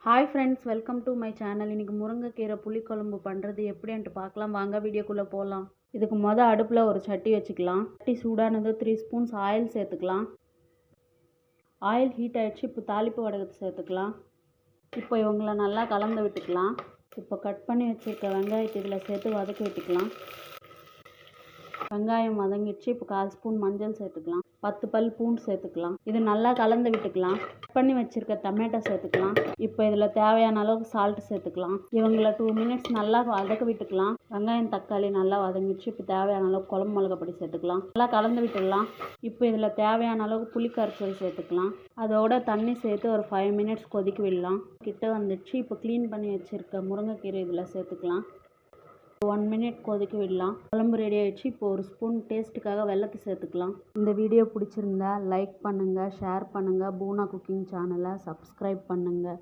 Hi friends, welcome to my channel. இன்றைக்கி முருங்கைக்கீரை புளிக்குழம்பு பண்ணுறது எப்படின்ட்டு பார்க்கலாம். வாங்க வீடியோக்குள்ளே போகலாம். இதுக்கு அடுப்பில் ஒரு சட்டி வச்சுக்கலாம். சட்டி சூடானது 3 ஸ்பூன்ஸ் ஆயில் சேர்த்துக்கலாம். ஆயில் ஹீட் ஆகிடுச்சு. இப்போ தாளிப்பு வடகத்தை சேர்த்துக்கலாம். இப்போ இவங்களை நல்லா கலந்து விட்டுக்கலாம். இப்போ கட் பண்ணி வச்சுருக்க வெங்காயத்தை இதில் சேர்த்து வதக்கி விட்டுக்கலாம். வெங்காயம் வதங்கிடுச்சு. இப்போ 1/4 ஸ்பூன் மஞ்சள் சேர்த்துக்கலாம். 10 பல் பூண்டு சேர்த்துக்கலாம். இது நல்லா கலந்து விட்டுக்கலாம். கட் பண்ணி வச்சுருக்க டொமேட்டோ சேர்த்துக்கலாம். இப்போ இதில் தேவையான அளவுக்கு சால்ட் சேர்த்துக்கலாம். இவங்களை 2 மினிட்ஸ் நல்லா வதக்க விட்டுக்கலாம். வெங்காயம் தக்காளி நல்லா வதங்கிடுச்சு. இப்போ தேவையான அளவுக்கு குழம்பு மிளகாப்பொடி சேர்த்துக்கலாம். நல்லா கலந்து விட்டுடலாம். இப்போ இதில் தேவையான அளவுக்கு புளி கரைசல் சேர்த்துக்கலாம். அதோட தண்ணி சேர்த்து ஒரு 5 மினிட்ஸ் கொதிக்க விடலாம். கிட்ட வந்துடுச்சு. இப்போ க்ளீன் பண்ணி வச்சுருக்க முருங்கைக்கீரை இதில் சேர்த்துக்கலாம். 1 மினிட் கொதிக்க விடலாம். குழம்பு ரெடி ஆகிடுச்சு. இப்போ ஒரு ஸ்பூன் டேஸ்ட்டுக்காக வெல்லத்தை சேர்த்துக்கலாம். இந்த வீடியோ பிடிச்சிருந்தா லைக் பண்ணுங்கள், ஷேர் பண்ணுங்கள். பூனா குக்கிங் சேனலை சப்ஸ்கிரைப் பண்ணுங்கள்.